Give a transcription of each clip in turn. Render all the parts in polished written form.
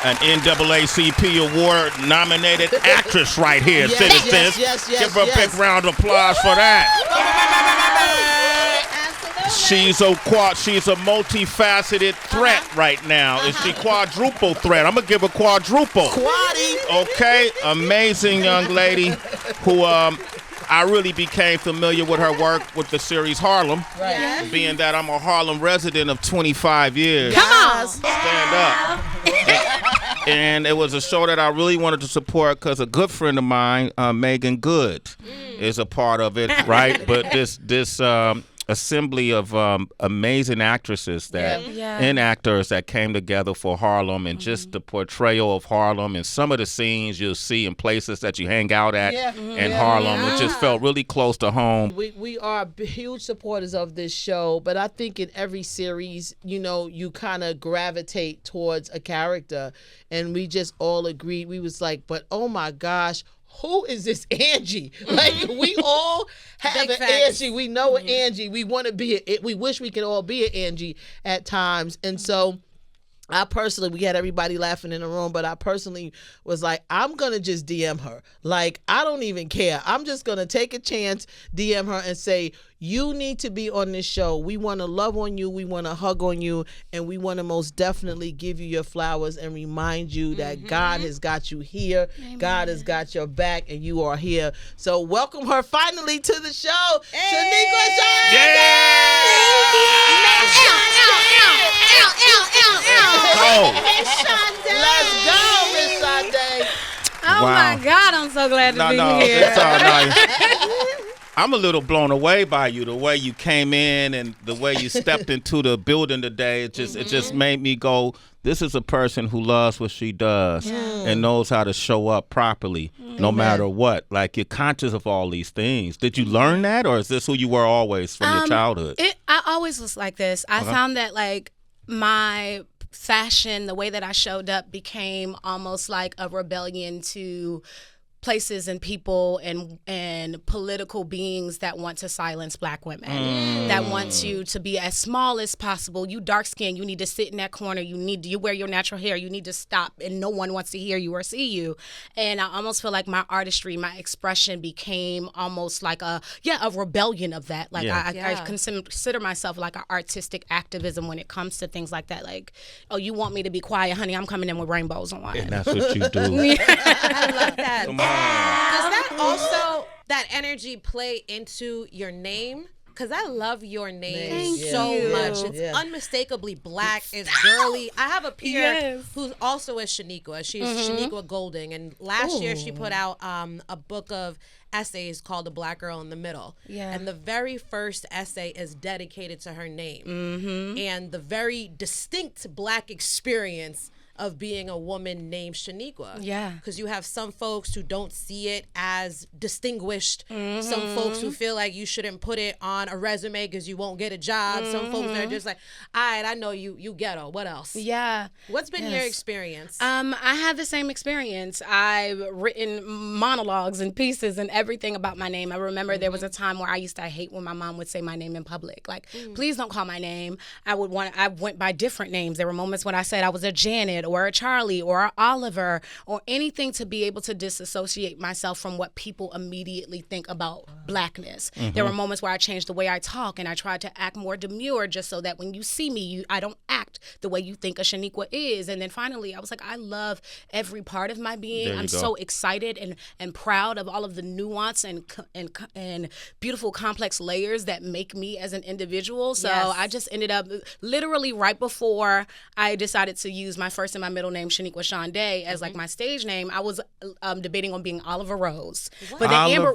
An NAACP Award-nominated actress right here, citizens. Yes, Give her a big round of applause for that. She's a multifaceted threat right now. Is she quadruple threat? I'm gonna give her quadruple. Quaddy. Okay, amazing young lady who I really became familiar with her work with the series Harlem, Right. being that I'm a Harlem resident of 25 years. Come on. Stand up. And it was a show that I really wanted to support because a good friend of mine, Megan Goode, is a part of it, right? But this assembly of amazing actresses and actors that came together for Harlem, and just the portrayal of Harlem and some of the scenes you'll see in places that you hang out at in Harlem. It just felt really close to home. We are huge supporters of this show, but I think in every series, you kind of gravitate towards a character, and we just all agreed. We was like, but oh my gosh, who is this Angie? Like, we all have an Angie. We know an Angie. We want to be we wish we could all be an Angie at times. And so I personally, we had everybody laughing in the room, but I personally was like, I'm going to just DM her. Like, I don't even care. I'm just going to take a chance, DM her and say, you need to be on this show. We want to love on you. We want to hug on you. And we want to most definitely give you your flowers and remind you that God has got you here. Amen. God has got your back, and you are here. So welcome her finally to the show. Hey. Shoniqua Shandai. Let's go, Miss Shanday. Oh my God, I'm so glad to be here. It's all right. I'm a little blown away by you, the way you came in and the way you stepped into the building today. It just made me go, this is a person who loves what she does and knows how to show up properly no matter what. Like, you're conscious of all these things. Did you learn that, or is this who you were always from your childhood? I always was like this. I found that, like, my fashion, the way that I showed up, became almost like a rebellion to places and people and political beings that want to silence Black women, that want you to be as small as possible. You dark skinned, you need to sit in that corner. You wear your natural hair. You need to stop, and no one wants to hear you or see you. And I almost feel like my artistry, my expression became almost like a rebellion of that. Like I consider myself like an artistic activism when it comes to things like that. Like, oh, you want me to be quiet, honey? I'm coming in with rainbows on. And that's what you do. I love that. Come on. Does that also, that energy play into your name? Because I love your name so much. It's unmistakably Black. It's girly. I have a peer who's also a Shoniqua. She's Shoniqua Golding. And last year she put out a book of essays called A Black Girl in the Middle. Yeah. And the very first essay is dedicated to her name. And the very distinct Black experience of being a woman named Shoniqua. Yeah. Because you have some folks who don't see it as distinguished. Some folks who feel like you shouldn't put it on a resume because you won't get a job. Some folks that are just like, all right, I know you ghetto. What else? Yeah. What's been your experience? I have the same experience. I've written monologues and pieces and everything about my name. I remember there was a time where I used to hate when my mom would say my name in public. Like, please don't call my name. I went by different names. There were moments when I said I was a Janet or a Charlie or a Oliver or anything to be able to disassociate myself from what people immediately think about Blackness. There were moments where I changed the way I talk and I tried to act more demure just so that when you see me, I don't act the way you think a Shoniqua is. And then finally, I was like, I love every part of my being. I'm so excited and proud of all of the nuance and beautiful, complex layers that make me as an individual. So I just ended up literally right before I decided to use my first and my middle name, Shoniqua Shandai, as like my stage name. I was debating on being Oliver Rose. But then Oliver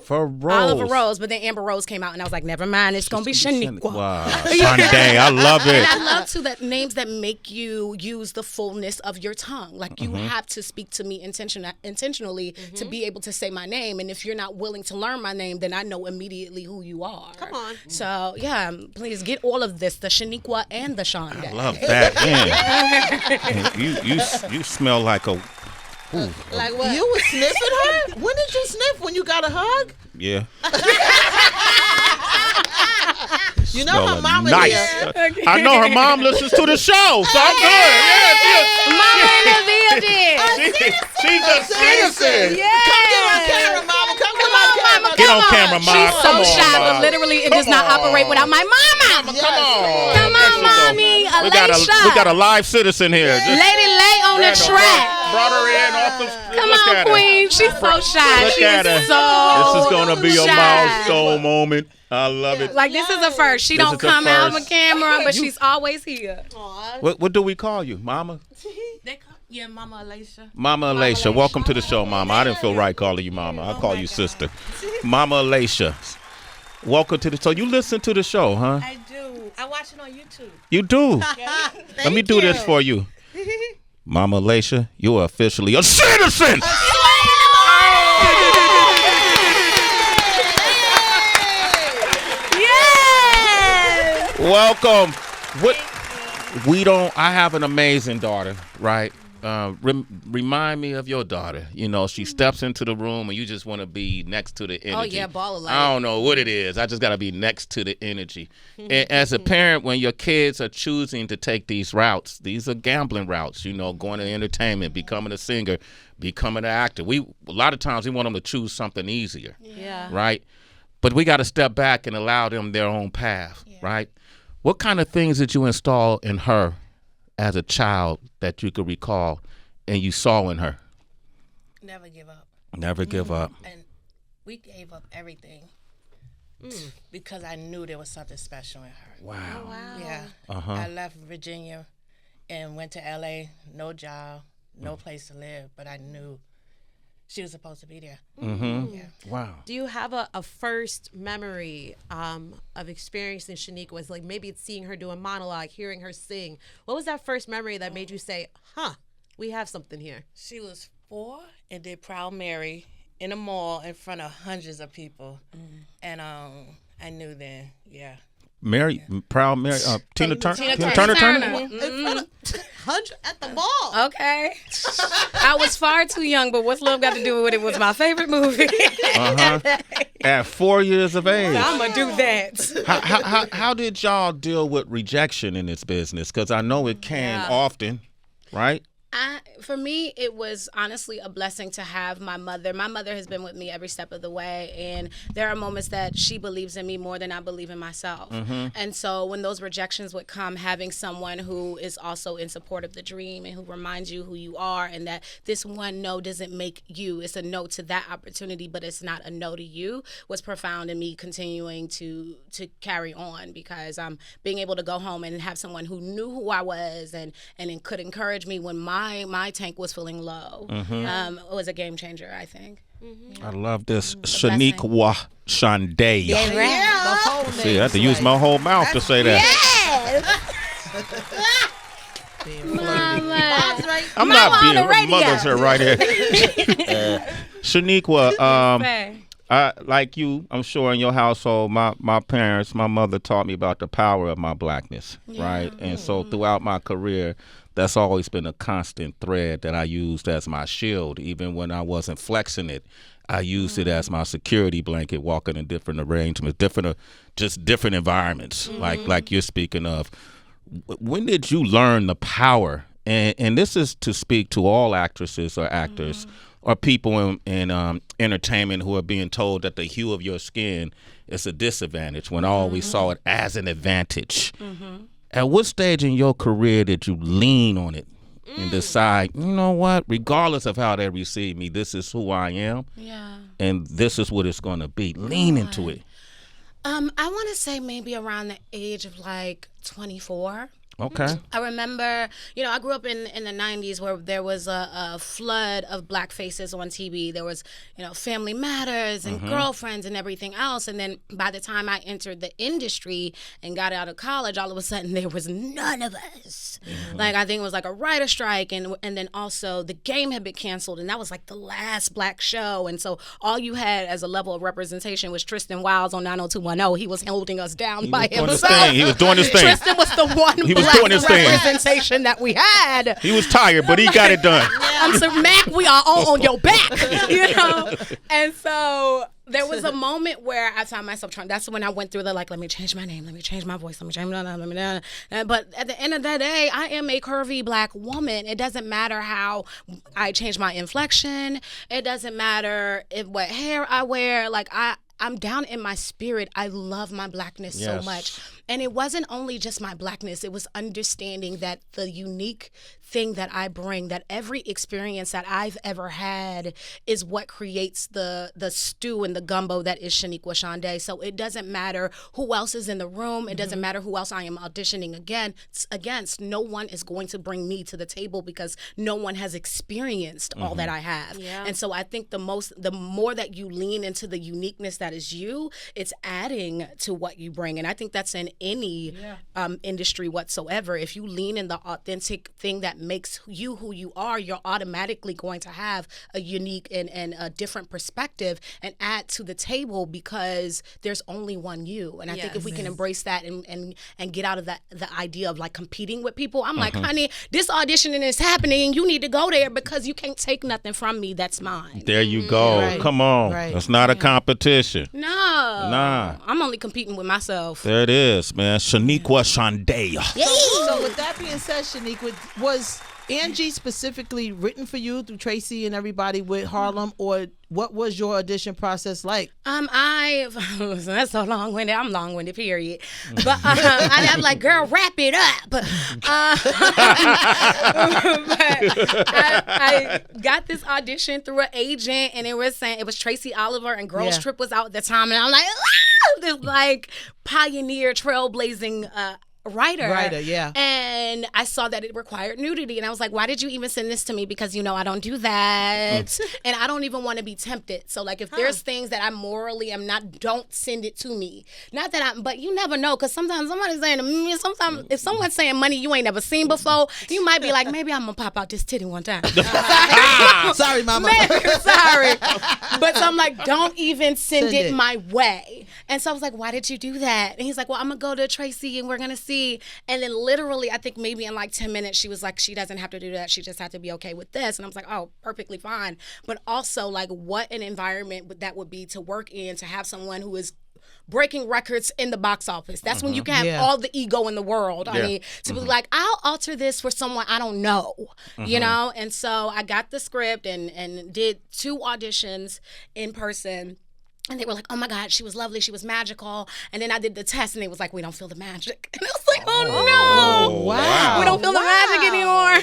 Rose. But then Amber Rose came out, and I was like, never mind, it's going to be Shoniqua. Wow. Shanday, I love it. And I love, too, that names that make you use the fullness of your tongue. Like, you have to speak to me intentionally to be able to say my name. And if you're not willing to learn my name, then I know immediately who you are. Come on. So, yeah, please get all of this, the Shoniqua and the Shanday. I love that, man. You smell like a... Ooh, like what? You was sniffing her? When did you sniff? When you got a hug? Yeah. You know her mama nice. here. I know her mom listens to the show, so I'm good. Mama in the building. She's a citizen. Yeah. Come get on camera, mama. Come get on camera. Get on camera, Mom. She's so Come on, shy, Mom. but literally it does not operate without my mama. Come on. Come on, mommy. We got a live citizen here. Just Lady Lay on the track. brought her in off the. Come look on, at her. queen. She's so shy. Look She at her. is so This is gonna be a shy. milestone moment. I love it. Like, this is a first. She This don't is the come out on first. camera, but she's always here. What do we call you, Mama? Yeah, Mama Alicia. Mama Alicia, welcome to the show, Mama. I didn't feel right calling you Mama. I call you sister. Mama Alicia, welcome to the show. You listen to the show, huh? I do. I watch it on YouTube. You do. Let me do this for you. Mama Alicia, you are officially a citizen. Yes! Welcome. I have an amazing daughter, right? Remind me of your daughter. You know, she steps into the room and you just want to be next to the energy. Oh, yeah, ball of light. I don't know what it is. I just got to be next to the energy. And as a parent, when your kids are choosing to take these routes, these are gambling routes, you know, going to entertainment, becoming a singer, becoming an actor. A lot of times we want them to choose something easier, right? But we got to step back and allow them their own path, right? What kind of things did you install in her as a child that you could recall and you saw in her? Never give up. Never give up. And we gave up everything because I knew there was something special in her. Wow. Yeah. I left Virginia and went to LA, no job, no place to live, but I knew she was supposed to be there. Mm-hmm. Yeah. Wow. Do you have a first memory of experiencing Shaniqua? Was like maybe it's seeing her do a monologue, hearing her sing. What was that first memory that made you say, "Huh, we have something here"? She was 4 and did Proud Mary in a mall in front of hundreds of people, and I knew then, Proud Mary, Tina Turner. Tina Turner. In front of 100 at the mall. Okay. I was far too young, but what's love got to do with it was my favorite movie. At 4 years of age. I'm going to do that. How did y'all deal with rejection in this business? Because I know it came often, right? For me, it was honestly a blessing to have my mother. My mother has been with me every step of the way, and there are moments that she believes in me more than I believe in myself. And so when those rejections would come, having someone who is also in support of the dream and who reminds you who you are and that this one no doesn't make you, it's a no to that opportunity, but it's not a no to you, was profound in me continuing to carry on, because being able to go home and have someone who knew who I was and could encourage me when my tank was feeling low was a game changer, I think. I love this. Shoniqua Shandai. The whole name. See, I have to use my whole mouth to say that. Mama. I'm Mama not on the being radio. mother's here right here. Shaniqua, like you, I'm sure in your household, my parents, my mother taught me about the power of my blackness, right? And so throughout my career, that's always been a constant thread that I used as my shield. Even when I wasn't flexing it, I used it as my security blanket, walking in different arrangements, different environments, like you're speaking of. When did you learn the power? And this is to speak to all actresses or actors or people in entertainment who are being told that the hue of your skin is a disadvantage when I always saw it as an advantage. At what stage in your career did you lean on it and decide, you know what, regardless of how they receive me, this is who I am, and this is what it's going to be? Lean into it. I want to say maybe around the age of like 24. Okay. I remember, I grew up in the 90s where there was a flood of black faces on TV. There was, Family Matters and Girlfriends and everything else. And then by the time I entered the industry and got out of college, all of a sudden there was none of us. Like, I think it was like a writer strike. And then also The Game had been canceled. And that was like the last black show. And so all you had as a level of representation was Tristan Wiles on 90210. He was holding us down by himself. He was doing his thing. Tristan was the one black representation that we had. He was tired, but he got it done. I'm so Mac, we are all on your back, And so There was a moment where I found myself trying. That's when I went through the let me change my name, let me change my voice, let me change but at the end of the day, I am a curvy Black woman. It doesn't matter how I change my inflection. It doesn't matter what hair I wear. I'm down in my spirit. I love my Blackness so much. And it wasn't only just my Blackness. It was understanding that the unique thing that I bring, that every experience that I've ever had is what creates the stew and the gumbo that is Shoniqua Shandai. So it doesn't matter who else is in the room. It doesn't matter who else I am auditioning against. No one is going to bring me to the table because no one has experienced all that I have. Yeah. And so I think the more that you lean into the uniqueness that is you, it's adding to what you bring. And I think that's in any industry whatsoever. If you lean in the authentic thing that makes you who you are, you're automatically going to have a unique and a different perspective and add to the table because there's only one you. And I think if we can embrace that and get out of that the idea of competing with people, I'm like, honey, this auditioning is happening and you need to go there because you can't take nothing from me that's mine. There you go. Right. Come on. Right. It's not a competition. No. Nah. I'm only competing with myself. There it is, man. Shoniqua Shandai. So with that being said, Shaniqua, was Angie specifically written for you through Tracy and everybody with Harlem, or what was your audition process like? That's so long-winded. I'm long-winded, period. But I'm like, girl, wrap it up. But I got this audition through an agent, and it was Tracy Oliver, and Girls Trip was out at the time, and I'm like, this pioneer, trailblazing writer, yeah. And I saw that it required nudity, and I was like, why did you even send this to me? Because I don't do that, and I don't even want to be tempted. So if there's things that I morally am not, don't send it to me. Not that but you never know, because sometimes somebody's saying to me, sometimes if someone's saying money you ain't never seen before, you might be like, maybe I'm gonna pop out this titty one time. Sorry, mama. Sorry. But so I'm like, don't even send it my way. And so I was like, why did you do that? And he's like, well, I'm gonna go to Tracy and we're gonna see. And then literally, I think maybe in 10 minutes, she was like, she doesn't have to do that. She just had to be okay with this. And I was like, oh, perfectly fine. But also, what an environment that would be to work in, to have someone who is breaking records in the box office. That's when you can have all the ego in the world. I mean, to be like, I'll alter this for someone I don't know, you know? And so I got the script and did 2 auditions in person. And they were like, oh my God, she was lovely, she was magical. And then I did the test and they was like, we don't feel the magic. And I was like, oh no. Wow. We don't feel the magic anymore.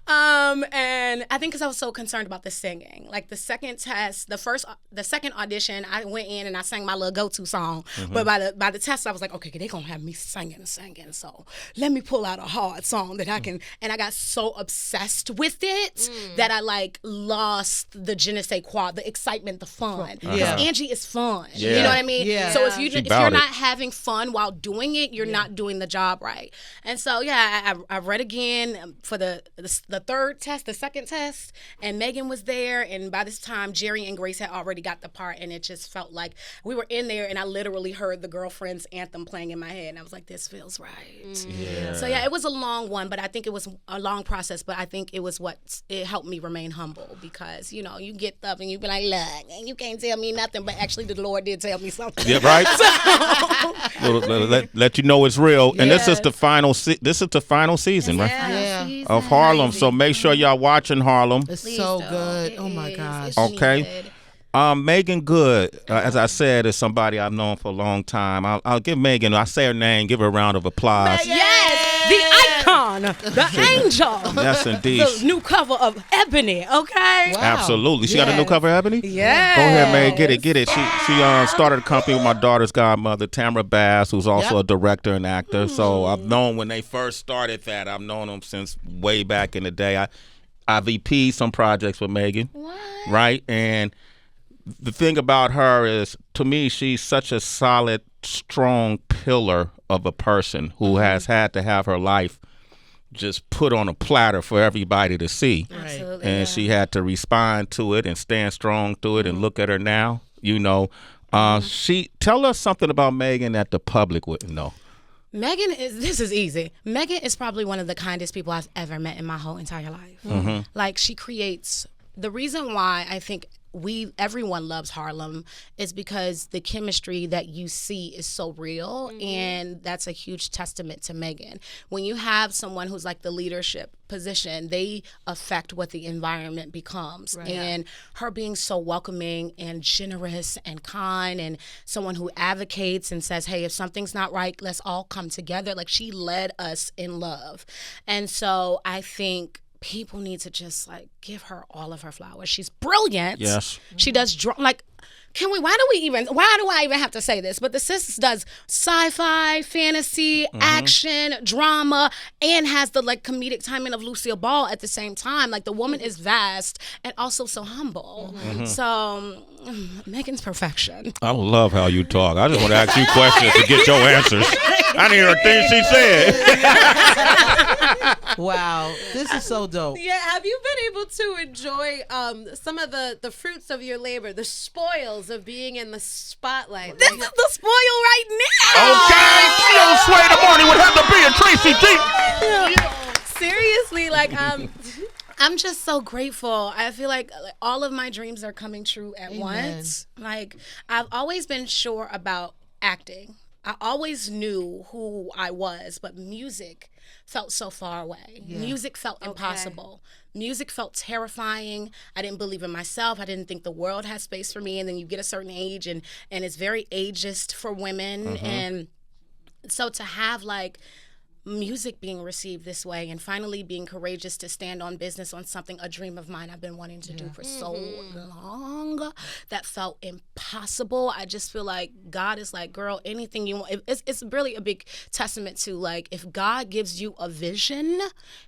And I think because I was so concerned about the singing. The second test, the second audition, I went in and I sang my little go-to song. But by the test, I was like, okay, they're gonna have me singing. So let me pull out a hard song that I can. And I got so obsessed with it that I lost the je ne sais quoi, the excitement, the fun. Because Angie is fun. You know what I mean? Yeah. So if you're not having fun while doing it, you're not doing the job right. And so I read again for the third test, the second test, and Megan was there. And by this time, Jerry and Grace had already got the part, and it just felt like we were in there, and I literally heard the Girlfriends anthem playing in my head, and I was like, this feels right. Yeah. So it was a long one, but I think it was a long process. But I think it was it helped me remain humble because you get stuff and you be like, look, and you can't tell me nothing, but actually the Lord did tell me something. Yeah, right. let you know it's real. And this is the final. This is the final season, right? Yeah. Of Harlem. So make sure y'all watching Harlem. It's so good. Oh my gosh. Okay. Megan Goode, as I said, is somebody I've known for a long time. I'll give Megan, I say her name, give her a round of applause. Yes, the icon, the angel. Yes, indeed. The new cover of Ebony, okay? Wow. Absolutely. She got a new cover of Ebony? Yeah. Go ahead, Megan, get it. She started a company with my daughter's godmother, Tamara Bass, who's also a director and actor. So I've known when they first started that. I've known them since way back in the day. I VP'd some projects with Megan. What? Right? And the thing about her is, to me, she's such a solid, strong pillar of a person who has had to have her life just put on a platter for everybody to see. Absolutely, and she had to respond to it and stand strong through it and look at her now, She tell us something about Megan that the public wouldn't know. Megan this is easy. Megan is probably one of the kindest people I've ever met in my whole entire life. She creates, the reason why I think everyone loves Harlem is because the chemistry that you see is so real, and that's a huge testament to Megan. When you have someone who's like the leadership position, they affect what the environment becomes. Right. And her being so welcoming and generous and kind, and someone who advocates and says, hey, if something's not right, let's all come together. Like, she led us in love. And so I think people need to just like give her all of her flowers. She's brilliant. Yes. She does why do I even have to say this? But the sis does sci-fi, fantasy, action, drama, and has the like comedic timing of Lucille Ball at the same time. Like, the woman is vast and also so humble. So Megan's perfection. I love how you talk. I just want to ask you questions to get your answers. I didn't hear a thing she said. Wow, this is so dope. Yeah, have you been able to enjoy some of the fruits of your labor, the spoils of being in the spotlight? This is the spoil right now. Okay, you sway the morning with Heather B and Tracy G. Seriously, like I'm just so grateful. I feel like all of my dreams are coming true at once. Like, I've always been sure about acting. I always knew who I was, but music felt so far away. Yeah. Music felt impossible. Music felt terrifying. I didn't believe in myself. I didn't think the world had space for me. And then you get a certain age, and it's very ageist for women. And so to have like music being received this way, and finally being courageous to stand on business on something, a dream of mine I've been wanting to do for so long, that felt impossible. I just feel like God is like, girl, anything you want. It's really a big testament to, like, if God gives you a vision,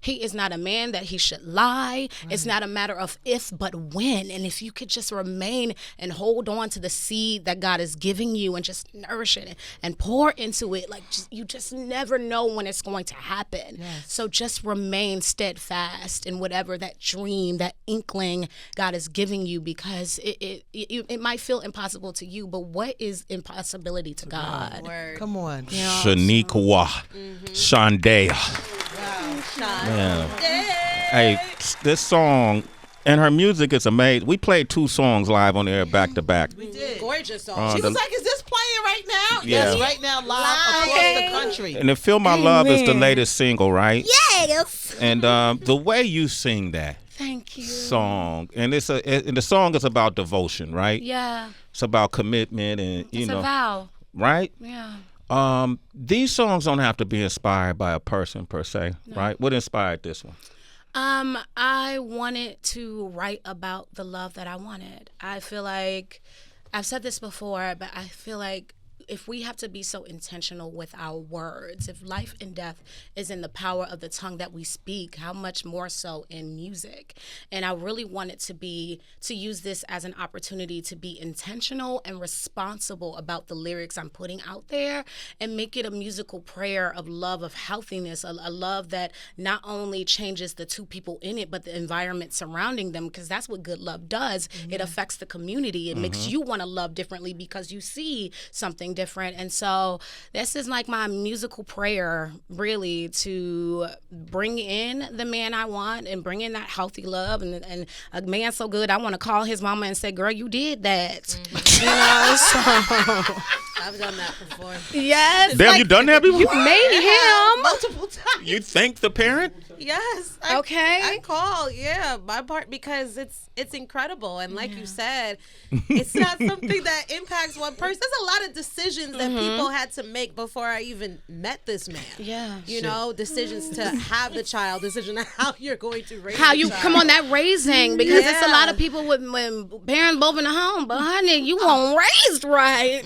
he is not a man that he should lie. Right. It's not a matter of if but when. And if you could just remain and hold on to the seed that God is giving you and just nourish it and pour into it, like, you just never know when it's going to happen. Yes. So just remain steadfast in whatever that dream, that inkling God is giving you, because it might feel impossible to you, but what is impossibility to God? Word. Come on. Yeah. Shoniqua Shandai. Wow. Man. Hey, this song and her music is amazing. We played 2 songs live on the air back to back. We did. Gorgeous song. She was like, is this playing right now? Yeah. Yes, right now, live across the country. And the Feel My Love is the latest single, right? Yes. And the way you sing that Thank you. song, and and the song is about devotion, right? Yeah. It's about commitment, and It's a vow. right? Yeah. These songs don't have to be inspired by a person per se, right? What inspired this one? I wanted to write about the love that I wanted. I feel like, I've said this before, but I feel like if we have to be so intentional with our words, if life and death is in the power of the tongue that we speak, how much more so in music? And I really wanted to use this as an opportunity to be intentional and responsible about the lyrics I'm putting out there, and make it a musical prayer of love, of healthiness, a love that not only changes the 2 people in it, but the environment surrounding them, because that's what good love does. It affects the community. It makes you want to love differently because you see something different. And so this is like my musical prayer, really, to bring in the man I want and bring in that healthy love, and a man so good I want to call his mama and say, girl, you did that. You know, so I've done that before. yes. Damn, you done that before? You made him. Multiple times. You thank the parent? Yes. Okay. I call, my part, because it's incredible. And like you said, it's not something that impacts one person. There's a lot of decisions that people had to make before I even met this man. Yeah. You know, decisions to have the child, decision of how you're going to raise How the you child. come on that raising, because it's a lot of people when parents both in the home, but honey, you weren't raised right.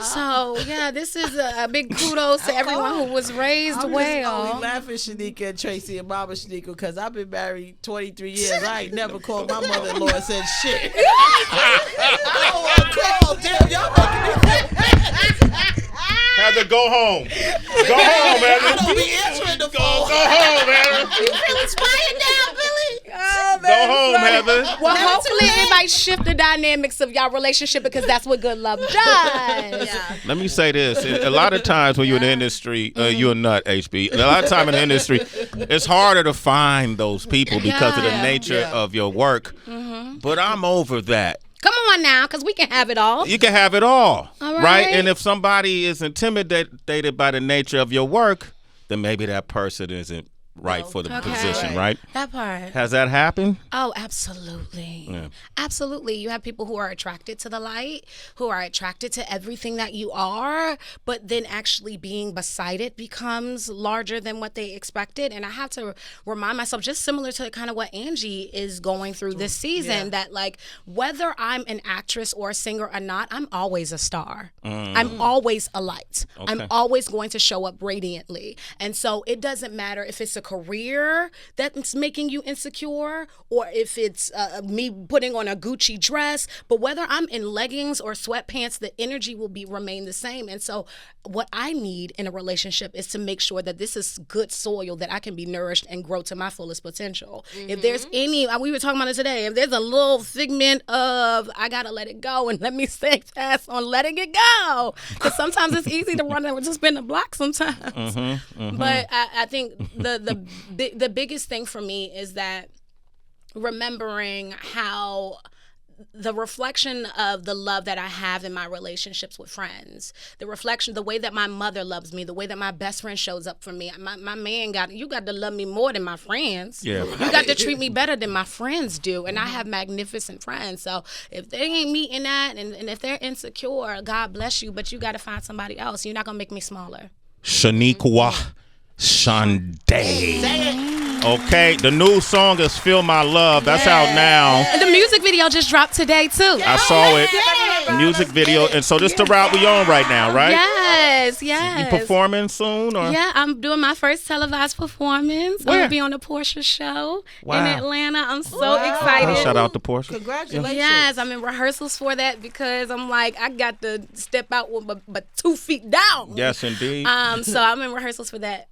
So yeah, this is a big kudos to everyone who was raised I'm well. just only laughing, Shaniqua and Tracy and Mama Shaniqua, because I've been married 23 years. I ain't never called my mother-in-law and said shit. I don't want to call. Damn, y'all making me Heather, go home. Go home, I Heather. don't be answering the phone. Go home, Heather. You feel inspired now, Billy? Go home, Heather. Well, hopefully it might shift the dynamics of y'all relationship, because that's what good love does. Let me say this. A lot of times when you're in the industry, you're a nut, HB. A lot of time in the industry, it's harder to find those people because of the nature of your work. But I'm over that. on now, because we can have it all. You can have it all, All right? right. And if somebody is intimidated by the nature of your work, then maybe that person isn't right for the position, right? That part. Has that happened? Oh, absolutely. Yeah. Absolutely. You have people who are attracted to the light, who are attracted to everything that you are, but then actually being beside it becomes larger than what they expected. And I have to remind myself, just similar to kind of what Angie is going through this season, that like whether I'm an actress or a singer or not, I'm always a star. I'm always a light. I'm always going to show up radiantly. And so it doesn't matter if it's a career that's making you insecure or if it's me putting on a Gucci dress, but whether I'm in leggings or sweatpants, the energy will remain the same. And so what I need in a relationship is to make sure that this is good soil that I can be nourished and grow to my fullest potential. If there's any, we were talking about it today, if there's a little figment of I gotta let it go and let me stay fast on letting it go, because sometimes it's easy to run and just spin the block sometimes. But I think the biggest thing for me is that remembering how the reflection of the love that I have in my relationships with friends, the reflection, the way that my mother loves me, the way that my best friend shows up for me. My man you got to love me more than my friends. Yeah. You got to treat me better than my friends do. And I have magnificent friends. So if they ain't meeting that and if they're insecure, God bless you, but you got to find somebody else. You're not going to make me smaller. Shoniqua Shandai. Okay, the new song is Feel My Love. That's out now. And the music video just dropped today, too. I saw it. Music video. And so this the route we on right now, right? Yes. You performing soon? Or? Yeah, I'm doing my first televised performance. Where? I'm going to be on the Portia show in Atlanta. I'm so Oh, excited. shout out to Portia. Congratulations. Yes, I'm in rehearsals for that because I'm like, I got to step out with my 2 feet down. Yes, indeed. So I'm in rehearsals for that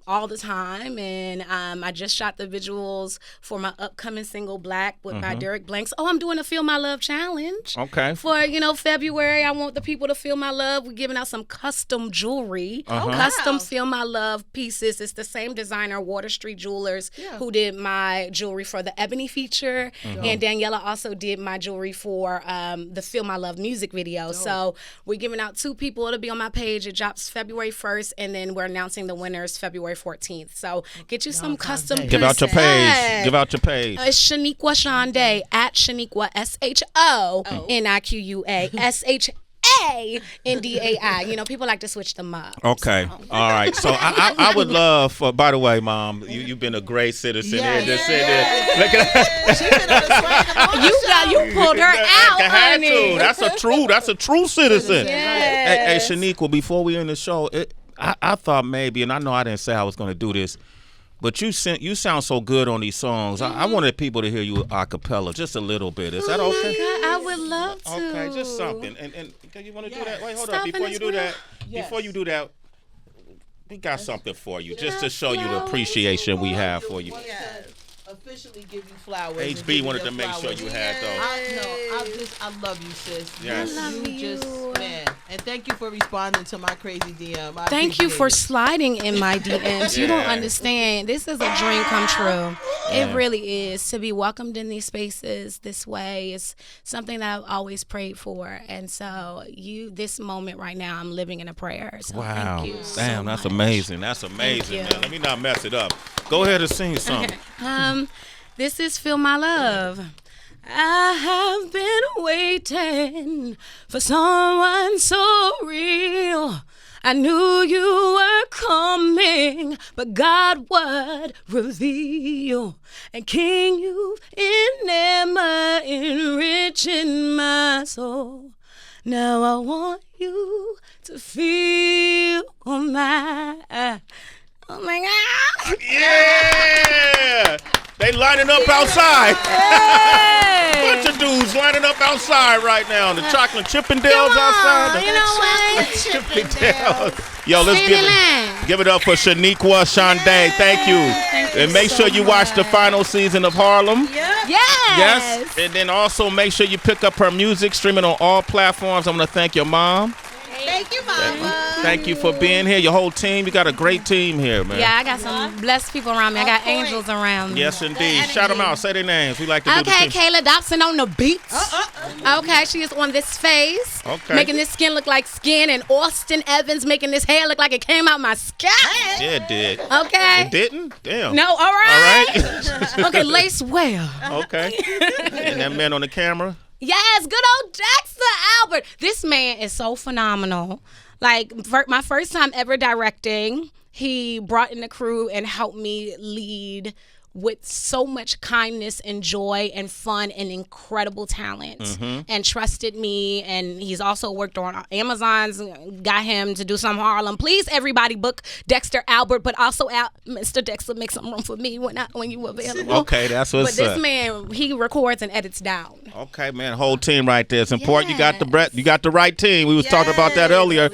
all the time, and I just shot the visuals for my upcoming single Black with by Derek Blanks. I'm doing a Feel My Love challenge. Okay. For February, I want the people to feel my love. We're giving out some custom jewelry, custom Feel My Love pieces. It's the same designer, Water Street Jewelers, who did my jewelry for the Ebony feature, and Daniela also did my jewelry for the Feel My Love music video. So we're giving out 2 people. It'll be on my page. It drops February 1st, and then we're announcing the winner February 14th. So get you some custom pieces. Give out your page. Give out your page. It's Shoniqua Shandai at Shoniqua SHONIQUA. People like to switch them up. Okay. So. All right. So I would love for, by the way, Mom, you've been a great citizen here. Just sitting there. Look at that. You pulled her out, honey. That's a true citizen. Yes. Hey, Shaniqua, before we end the show, I thought maybe, and I know I didn't say I was going to do this, but you sound so good on these songs. I wanted people to hear you a cappella just a little bit. Is that okay? God, I would love to. Okay, just something. And you want to do that? Wait, hold up. Before you do that, we got something for you just to show you the appreciation we have for you. Officially give you flowers. HB wanted to make sure you had those. I love you, sis. Yes. I love you. Man. And thank you for responding to my crazy DM. Thank you for sliding in my DMs. You don't understand. This is a dream come true. Yeah. It really is. To be welcomed in these spaces this way is something that I've always prayed for. And so this moment right now, I'm living in a prayer. So Wow. thank you Damn, that's much. amazing. That's amazing, you. man. Let me not mess it up. Go ahead and sing something. This is Feel My Love. I have been waiting for someone so real. I knew you were coming, but God would reveal. And King, you've never enriching my soul. Now I want you to feel my. Oh my God. Yeah. They lining up outside. Hey. Bunch of dudes lining up outside right now. The chocolate Chippendales outside. You know what? Chippendales. Yo, let's give it up for Shoniqua Shandai. Thank you. And make sure you watch the final season of Harlem. Yes. And then also make sure you pick up her music, streaming on all platforms. I want to thank your mom. Thank you, Mama. Thank you for being here. Your whole team. You got a great team here, man. Yeah, I got some blessed people around me. I got angels around me. Yes, indeed. Shout them out. Say their names. We like to do the Okay, team. Kayla Dobson on the beats. Okay, she is on this face. Okay. Making this skin look like skin. And Austin Evans making this hair look like it came out my scalp. Yeah, it did. Okay. It didn't? Damn. No, all right. All right. Okay, lace well. Okay. And that man on the camera? Yes, good old Dexter Albert. This man is so phenomenal. Like, my first time ever directing, he brought in the crew and helped me lead with so much kindness and joy and fun and incredible talent, and trusted me. And he's also worked on Amazon's, got him to do some Harlem. Please, everybody, book Dexter Albert, but also Mr. Dexter, make some room for me when you available. Okay, that's what's But up. this man, he records and edits down. Okay, man, whole team right there. It's important. You got the right team. We was talking about that earlier.